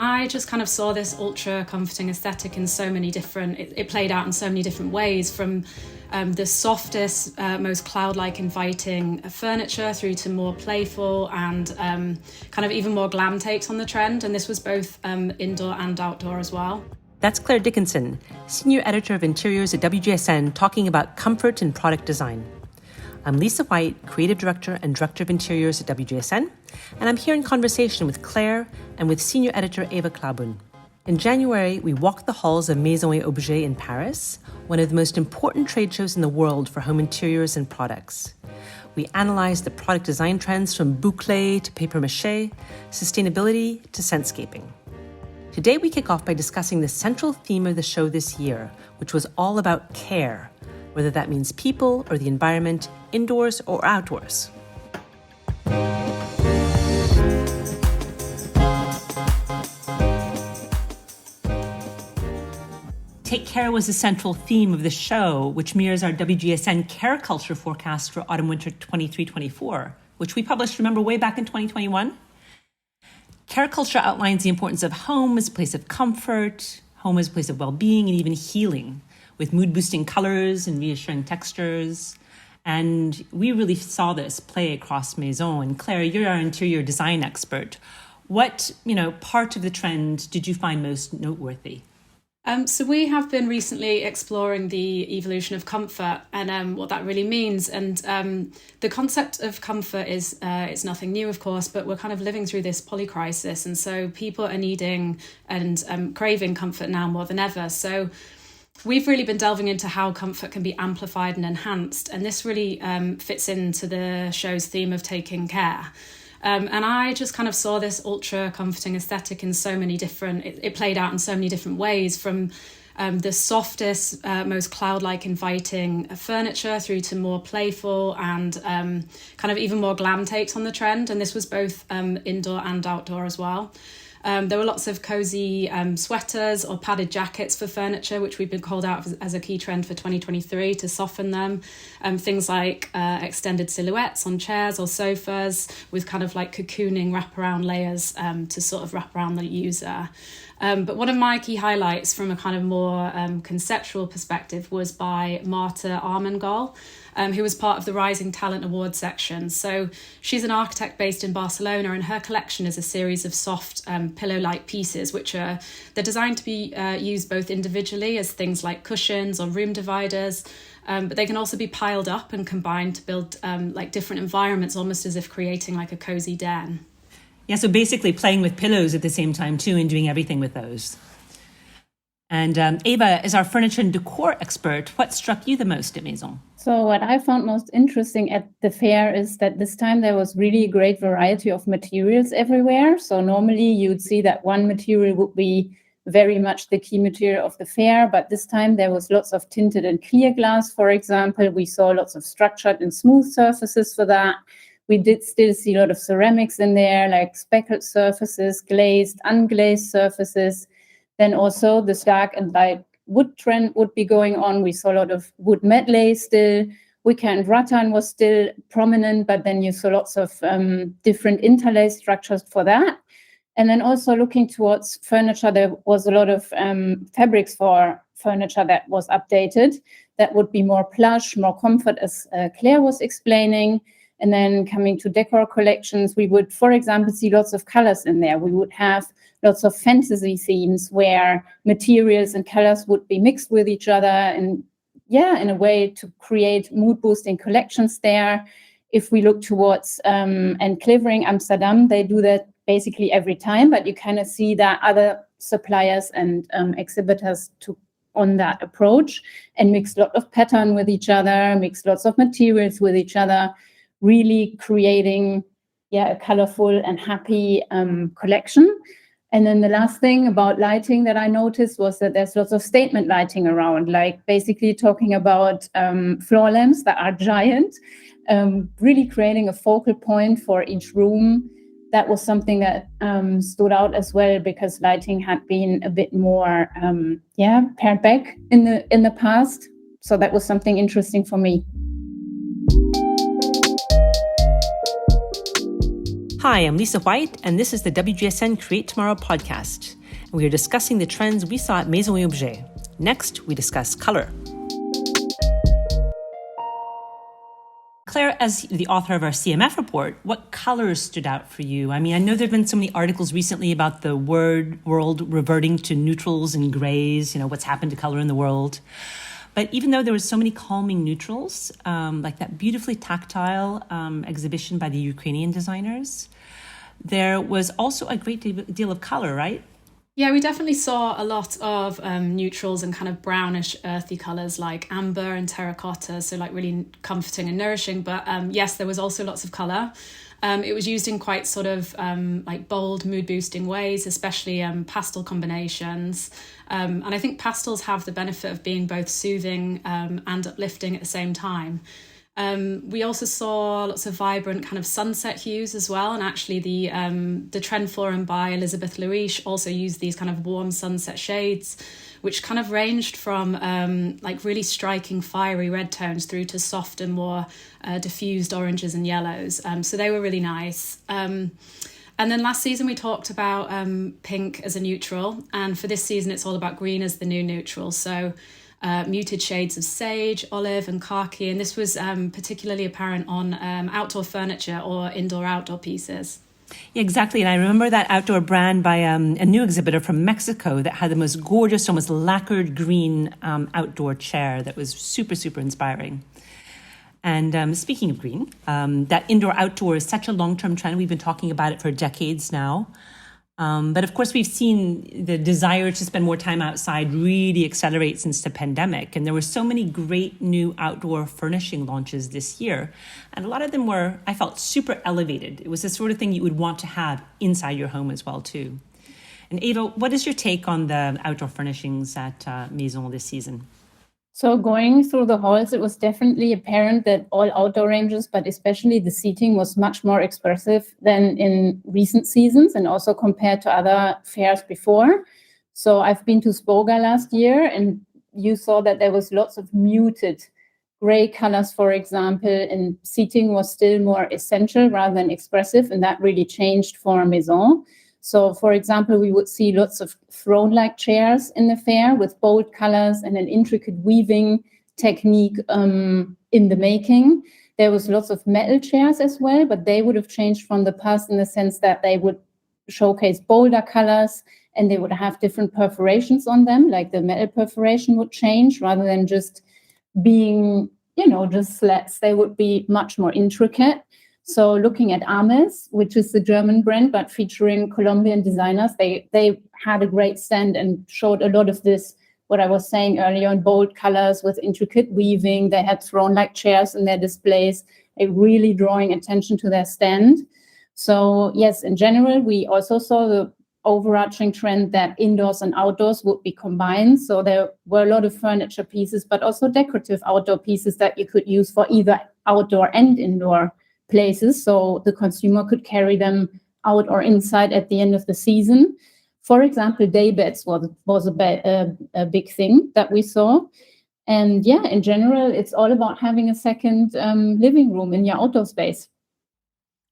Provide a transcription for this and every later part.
I just kind of saw this ultra comforting aesthetic in so many different, it played out in so many different ways, from the softest, most cloud-like inviting furniture through to more playful and kind of even more glam takes on the trend. And this was both indoor and outdoor as well. That's Claire Dickinson, Senior Editor of Interiors at WGSN, talking about comfort in product design. I'm Lisa White, Creative Director and Director of Interiors at WGSN, and I'm here in conversation with Claire and with Senior Editor Eva Claubun. In January, we walked the halls of Maison Objet in Paris, one of the most important trade shows in the world for home interiors and products. We analysed the product design trends from bouclé to paper maché, sustainability to Scentscaping. Today, we kick off by discussing the central theme of the show this year, which was all about care, whether that means people or the environment, indoors or outdoors. Take care was the central theme of the show, which mirrors our WGSN care culture forecast for autumn-winter 23-24, which we published, remember, way back in 2021? Care culture outlines the importance of home as a place of comfort, home as a place of well-being and even healing, with mood-boosting colors and reassuring textures. And we really saw this play across Maison. And Claire, you're our interior design expert. What, part of the trend did you find most noteworthy? So we have been recently exploring the evolution of comfort and what that really means. And the concept of comfort is it's nothing new, of course, but we're kind of living through this polycrisis. And so people are needing and craving comfort now more than ever. So we've really been delving into how comfort can be amplified and enhanced. And this really fits into the show's theme of taking care. And I just kind of saw this ultra comforting aesthetic in so many different, it played out in so many different ways, from the softest, most cloud-like inviting furniture through to more playful and kind of even more glam takes on the trend. And this was both indoor and outdoor as well. There were lots of cozy sweaters or padded jackets for furniture, which we've been called out as a key trend for 2023 to soften them. Things like extended silhouettes on chairs or sofas with kind of like cocooning wraparound layers to sort of wrap around the user. But one of my key highlights from a kind of more conceptual perspective was by Marta Armengol, who was part of the Rising Talent Awards section. So she's an architect based in Barcelona, and her collection is a series of soft pillow-like pieces, they're designed to be used both individually as things like cushions or room dividers, but they can also be piled up and combined to build like different environments, almost as if creating like a cozy den. Yeah, so basically playing with pillows at the same time too and doing everything with those. And Eva, as our furniture and decor expert, what struck you the most at Maison? So what I found most interesting at the fair is that this time there was really a great variety of materials everywhere. So normally you'd see that one material would be very much the key material of the fair, but this time there was lots of tinted and clear glass, for example. We saw lots of structured and smooth surfaces for that. We did still see a lot of ceramics in there, like speckled surfaces, glazed, unglazed surfaces. Then also the dark and light wood trend would be going on. We saw a lot of wood medley still. Wicker and rattan was still prominent, but then you saw lots of different interlaced structures for that. And then also looking towards furniture, there was a lot of fabrics for furniture that was updated. That would be more plush, more comfort, as Claire was explaining. And then coming to decor collections, we would, for example, see lots of colors in there. We would have lots of fantasy themes where materials and colors would be mixed with each other, and in a way to create mood-boosting collections there. If we look towards and Clevering Amsterdam, they do that basically every time, but you kind of see that other suppliers and exhibitors took on that approach and mixed a lot of pattern with each other, mixed lots of materials with each other, really creating a colorful and happy collection. And then the last thing about lighting that I noticed was that there's lots of statement lighting around, like basically talking about floor lamps that are giant, really creating a focal point for each room. That was something that stood out as well, because lighting had been a bit more pared back in the past. So that was something interesting for me. Hi, I'm Lisa White, and this is the WGSN Create Tomorrow podcast. And we are discussing the trends we saw at Maison Objet. Next, we discuss color. Claire, as the author of our CMF report, what colors stood out for you? I mean, I know there have been so many articles recently about the world reverting to neutrals and grays, what's happened to color in the world. But even though there were so many calming neutrals, like that beautifully tactile exhibition by the Ukrainian designers, there was also a great deal of color, right? Yeah, we definitely saw a lot of neutrals and kind of brownish, earthy colours like amber and terracotta, so like really comforting and nourishing. But yes, there was also lots of colour. It was used in quite sort of like bold, mood-boosting ways, especially pastel combinations. And I think pastels have the benefit of being both soothing and uplifting at the same time. We also saw lots of vibrant kind of sunset hues as well, and actually the Trend Forum by Elizabeth Louiche also used these kind of warm sunset shades, which kind of ranged from like really striking fiery red tones through to soft and more diffused oranges and yellows. So they were really nice. And then last season we talked about pink as a neutral, and for this season it's all about green as the new neutral. So muted shades of sage, olive and khaki, and this was particularly apparent on outdoor furniture or indoor-outdoor pieces. Yeah, exactly. And I remember that outdoor brand by a new exhibitor from Mexico that had the most gorgeous, almost lacquered green outdoor chair that was super, super inspiring. And speaking of green, that indoor-outdoor is such a long-term trend. We've been talking about it for decades now. But of course, we've seen the desire to spend more time outside really accelerate since the pandemic. And there were so many great new outdoor furnishing launches this year. And a lot of them were, I felt, super elevated. It was the sort of thing you would want to have inside your home as well, too. And Ava, what is your take on the outdoor furnishings at Maison this season? So going through the halls, it was definitely apparent that all outdoor ranges, but especially the seating, was much more expressive than in recent seasons and also compared to other fairs before. So I've been to Spoga last year, and you saw that there was lots of muted gray colors, for example, and seating was still more essential rather than expressive, and that really changed for Maison. So, for example, we would see lots of throne-like chairs in the fair with bold colors and an intricate weaving technique in the making. There was lots of metal chairs as well, but they would have changed from the past in the sense that they would showcase bolder colors and they would have different perforations on them, like the metal perforation would change rather than just being, just slats. They would be much more intricate. So looking at Ames, which is the German brand, but featuring Colombian designers, they had a great stand and showed a lot of this, what I was saying earlier, in bold colors with intricate weaving. They had throne-like chairs in their displays, really drawing attention to their stand. So yes, in general, we also saw the overarching trend that indoors and outdoors would be combined. So there were a lot of furniture pieces, but also decorative outdoor pieces that you could use for either outdoor and indoor places, so the consumer could carry them out or inside at the end of the season. For example, day beds was a big thing that we saw. And yeah, in general, it's all about having a second living room in your outdoor space.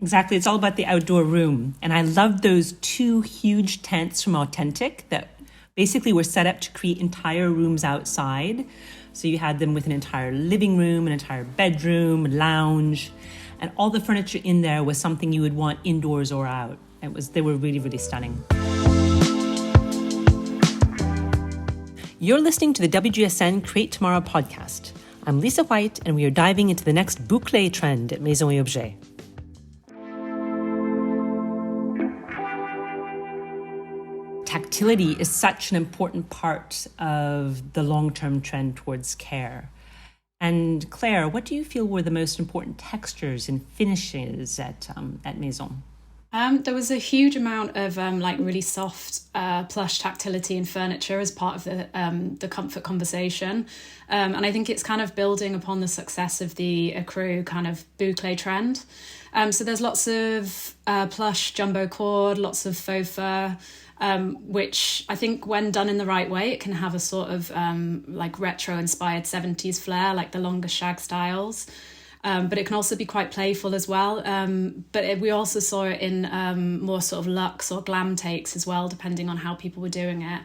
Exactly. It's all about the outdoor room. And I love those two huge tents from Authentic that basically were set up to create entire rooms outside. So you had them with an entire living room, an entire bedroom, lounge, and all the furniture in there was something you would want indoors or out. They were really, really stunning. You're listening to the WGSN Create Tomorrow podcast. I'm Lisa White, and we are diving into the next bouclé trend at Maison Objet. Tactility is such an important part of the long-term trend towards care. And Claire, what do you feel were the most important textures and finishes at Maison? There was a huge amount of like really soft plush tactility in furniture as part of the comfort conversation. And I think it's kind of building upon the success of the Ecru kind of bouclé trend. So there's lots of plush jumbo cord, lots of faux fur, which I think when done in the right way, it can have a sort of like retro-inspired 70s flair, like the longer shag styles. But it can also be quite playful as well. We also saw it in more sort of luxe or glam takes as well, depending on how people were doing it.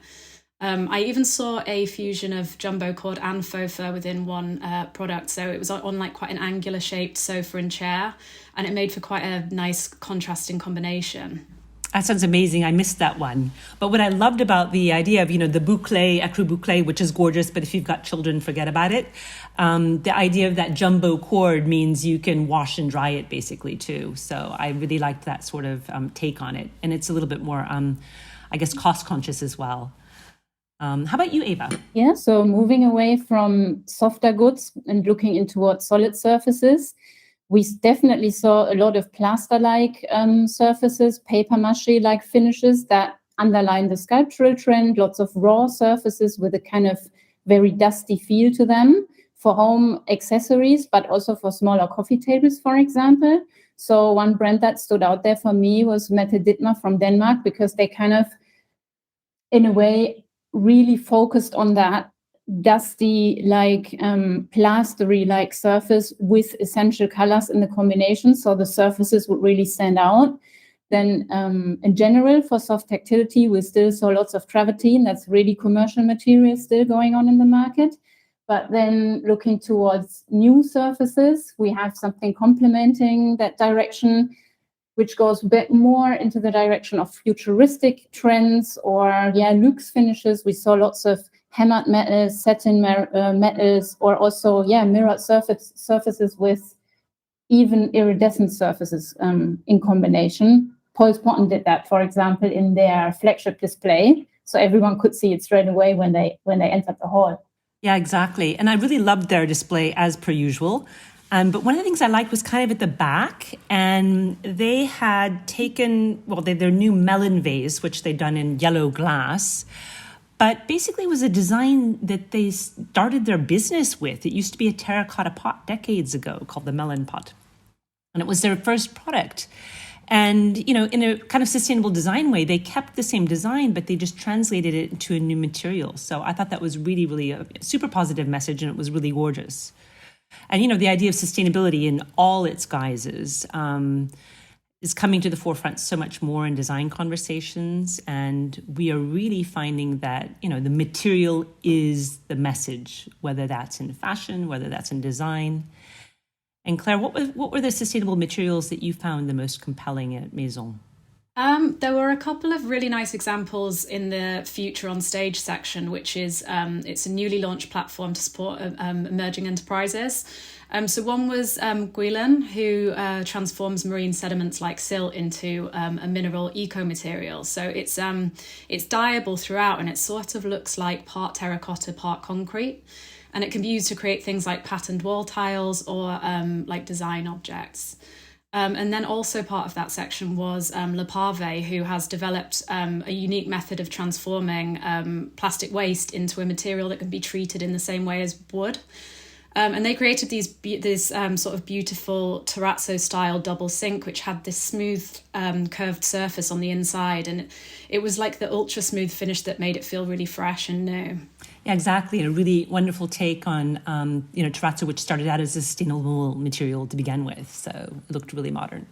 I even saw a fusion of jumbo cord and faux fur within one product. So it was on like quite an angular shaped sofa and chair, and it made for quite a nice contrasting combination. That sounds amazing. I missed that one. But what I loved about the idea of, the bouclé, écrou bouclé, which is gorgeous, but if you've got children, forget about it. The idea of that jumbo cord means you can wash and dry it basically too. So I really liked that sort of take on it. And it's a little bit more, I guess, cost conscious as well. How about you, Eva? Yeah, so moving away from softer goods and looking into what solid surfaces, we definitely saw a lot of plaster-like surfaces, paper maché-like finishes that underline the sculptural trend, lots of raw surfaces with a kind of very dusty feel to them for home accessories, but also for smaller coffee tables, for example. So one brand that stood out there for me was Mette Dittmer from Denmark, because they kind of, in a way, really focused on that dusty, like plastery like surface with essential colors in the combination, so the surfaces would really stand out. Then in general, for soft tactility, we still saw lots of travertine. That's really commercial material still going on in the market. But then looking towards new surfaces, we have something complementing that direction, which goes a bit more into the direction of futuristic trends or luxe finishes. We saw lots of hammered metals, satin metals, or also mirrored surfaces with even iridescent surfaces in combination. Paul's Potten did that, for example, in their flagship display, so everyone could see it straight away when they entered the hall. Yeah, exactly. And I really loved their display as per usual. But one of the things I liked was kind of at the back, and they had taken, their new melon vase, which they'd done in yellow glass, but basically it was a design that they started their business with. It used to be a terracotta pot decades ago called the melon pot. And it was their first product. And, in a kind of sustainable design way, they kept the same design, but they just translated it into a new material. So I thought that was really, really a super positive message, and it was really gorgeous. And, the idea of sustainability in all its guises is coming to the forefront so much more in design conversations. And we are really finding that, the material is the message, whether that's in fashion, whether that's in design. And Claire, what were the sustainable materials that you found the most compelling at Maison? There were a couple of really nice examples in the Future on Stage section, which is it's a newly launched platform to support emerging enterprises. So one was Guilan, who transforms marine sediments like silt into a mineral eco-material. So it's dyeable throughout, and it sort of looks like part terracotta, part concrete. And it can be used to create things like patterned wall tiles or like design objects. And then also part of that section was Le Pavé, who has developed a unique method of transforming plastic waste into a material that can be treated in the same way as wood. And they created this sort of beautiful terrazzo-style double sink, which had this smooth curved surface on the inside. And it was like the ultra-smooth finish that made it feel really fresh and new. Yeah, exactly. And a really wonderful take on, terrazzo, which started out as a sustainable material to begin with. So it looked really modern.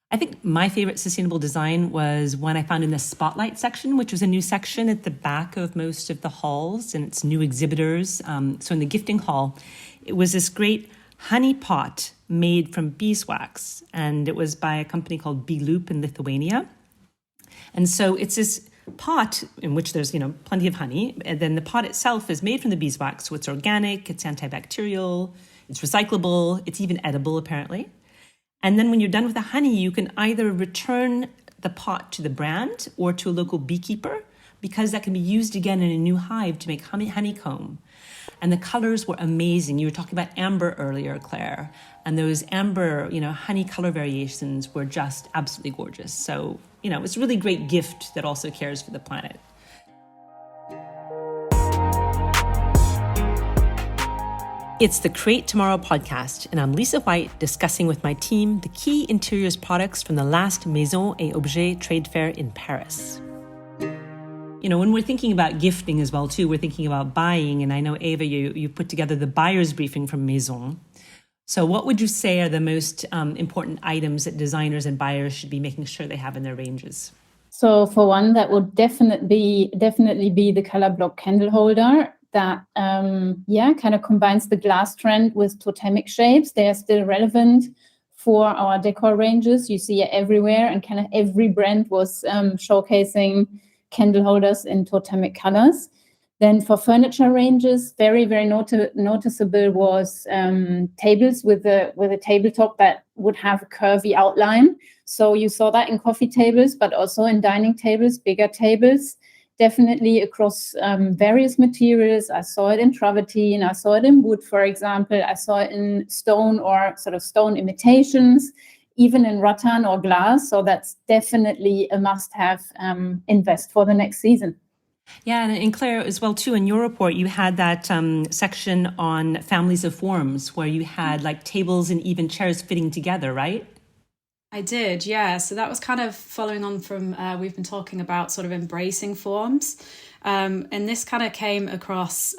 I think my favorite sustainable design was one I found in the Spotlight section, which was a new section at the back of most of the halls, and it's new exhibitors. So in the gifting hall, it was this great honey pot made from beeswax, and it was by a company called Beloop in Lithuania. And so it's this pot in which there's, plenty of honey, and then the pot itself is made from the beeswax, so it's organic, it's antibacterial, it's recyclable, it's even edible apparently. And then when you're done with the honey, you can either return the pot to the brand or to a local beekeeper, because that can be used again in a new hive to make honeycomb. And the colors were amazing. You were talking about amber earlier, Claire, and those amber, honey color variations were just absolutely gorgeous. So, it's a really great gift that also cares for the planet. It's the Create Tomorrow podcast, and I'm Lisa White, discussing with my team the key interiors products from the last Maison Objet trade fair in Paris. When we're thinking about gifting as well, too, we're thinking about buying. And I know, Eva, you put together the buyer's briefing from Maison. So what would you say are the most important items that designers and buyers should be making sure they have in their ranges? So for one, that would definitely be the color block candle holder that, kind of combines the glass trend with totemic shapes. They are still relevant for our decor ranges. You see it everywhere, and kind of every brand was showcasing candle holders in totemic colors. Then for furniture ranges, very, very noticeable was tables with a tabletop that would have a curvy outline. So you saw that in coffee tables, but also in dining tables, bigger tables, definitely across various materials. I saw it in travertine, I saw it in wood, for example. I saw it in stone or sort of stone imitations, even in rattan or glass. So that's definitely a must-have invest for the next season. Yeah, and Claire, as well, too, in your report, you had that section on families of forms where you had like tables and even chairs fitting together, right? I did, yeah. So that was kind of following on from, we've been talking about sort of embracing forms. And this kind of came across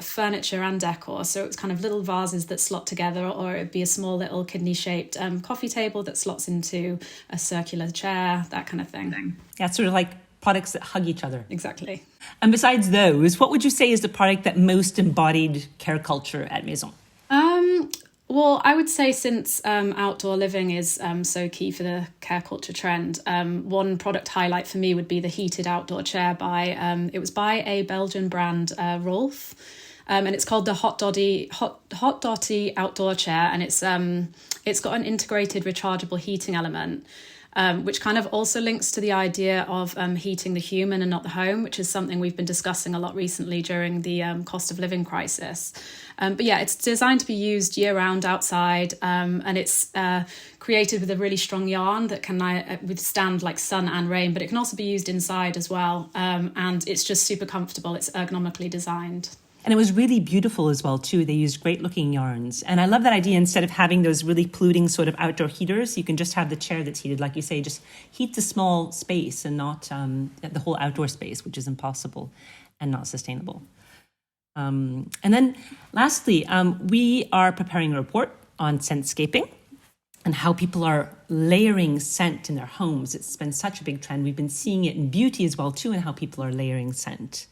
furniture and decor. So it was kind of little vases that slot together, or it'd be a small little kidney-shaped coffee table that slots into a circular chair, that kind of thing. Yeah, it's sort of like products that hug each other. Exactly. And besides those, what would you say is the product that most embodied care culture at Maison? Well, I would say since outdoor living is so key for the care culture trend, one product highlight for me would be the heated outdoor chair it was by a Belgian brand, Rolf. And it's called the Hot Dotty outdoor chair, and it's got an integrated rechargeable heating element, which kind of also links to the idea of heating the human and not the home, which is something we've been discussing a lot recently during the cost of living crisis. But yeah, it's designed to be used year-round outside, and it's created with a really strong yarn that can withstand like sun and rain, but it can also be used inside as well. And it's just super comfortable. It's ergonomically designed. And it was really beautiful as well, too. They used great looking yarns. And I love that idea. Instead of having those really polluting sort of outdoor heaters, you can just have the chair that's heated. Like you say, just heat the small space and not the whole outdoor space, which is impossible and not sustainable. And then lastly, we are preparing a report on Scentscaping and how people are layering scent in their homes. It's been such a big trend. We've been seeing it in beauty as well, too, and how people are layering scent.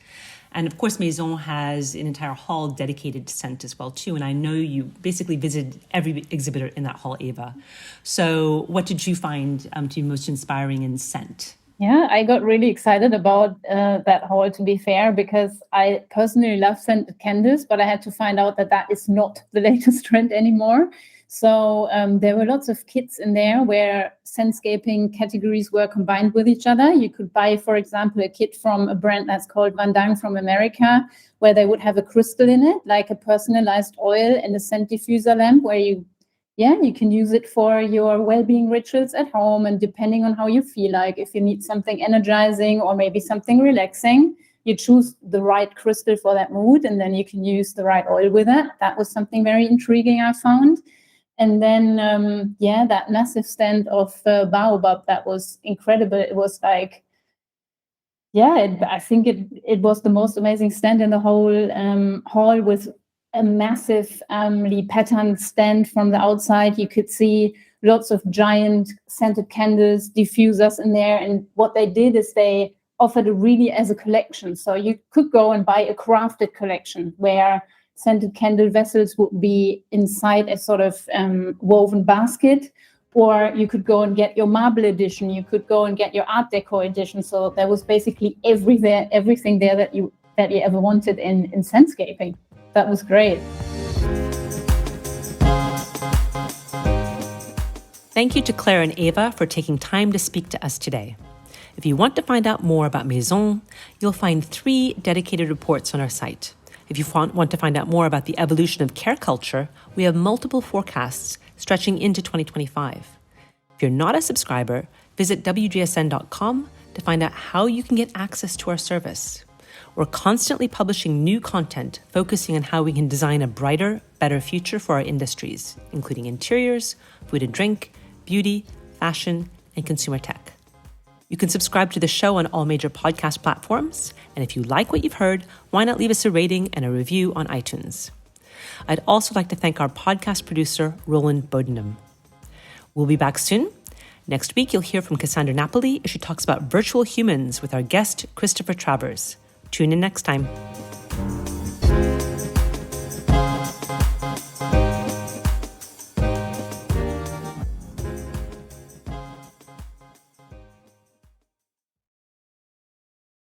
And of course, Maison has an entire hall dedicated to scent as well, too. And I know you basically visited every exhibitor in that hall, Eva. So what did you find to be most inspiring in scent? Yeah, I got really excited about that hall, to be fair, because I personally love scented candles, but I had to find out that is not the latest trend anymore. So there were lots of kits in there where Scentscaping categories were combined with each other. You could buy, for example, a kit from a brand that's called Van Dang from America, where they would have a crystal in it, like a personalized oil and a scent diffuser lamp, where you can use it for your well-being rituals at home. And depending on how you feel, like if you need something energizing or maybe something relaxing, you choose the right crystal for that mood, and then you can use the right oil with it. That was something very intriguing I found. And then, that massive stand of Baobab, that was incredible. It was like, I think it was the most amazing stand in the whole hall, with a massive patterned stand from the outside. You could see lots of giant scented candles, diffusers in there. And what they did is they offered it really as a collection. So you could go and buy a crafted collection where scented candle vessels would be inside a sort of woven basket, or you could go and get your marble edition. You could go and get your art deco edition. So there was basically everything there that you ever wanted in Scentscaping. That was great. Thank you to Claire and Eva for taking time to speak to us today. If you want to find out more about Maison, you'll find 3 dedicated reports on our site. If you want to find out more about the evolution of care culture, we have multiple forecasts stretching into 2025. If you're not a subscriber, visit WGSN.com to find out how you can get access to our service. We're constantly publishing new content focusing on how we can design a brighter, better future for our industries, including interiors, food and drink, beauty, fashion, and consumer tech. You can subscribe to the show on all major podcast platforms. And if you like what you've heard, why not leave us a rating and a review on iTunes? I'd also like to thank our podcast producer, Roland Bodenham. We'll be back soon. Next week, you'll hear from Cassandra Napoli as she talks about virtual humans with our guest, Christopher Travers. Tune in next time.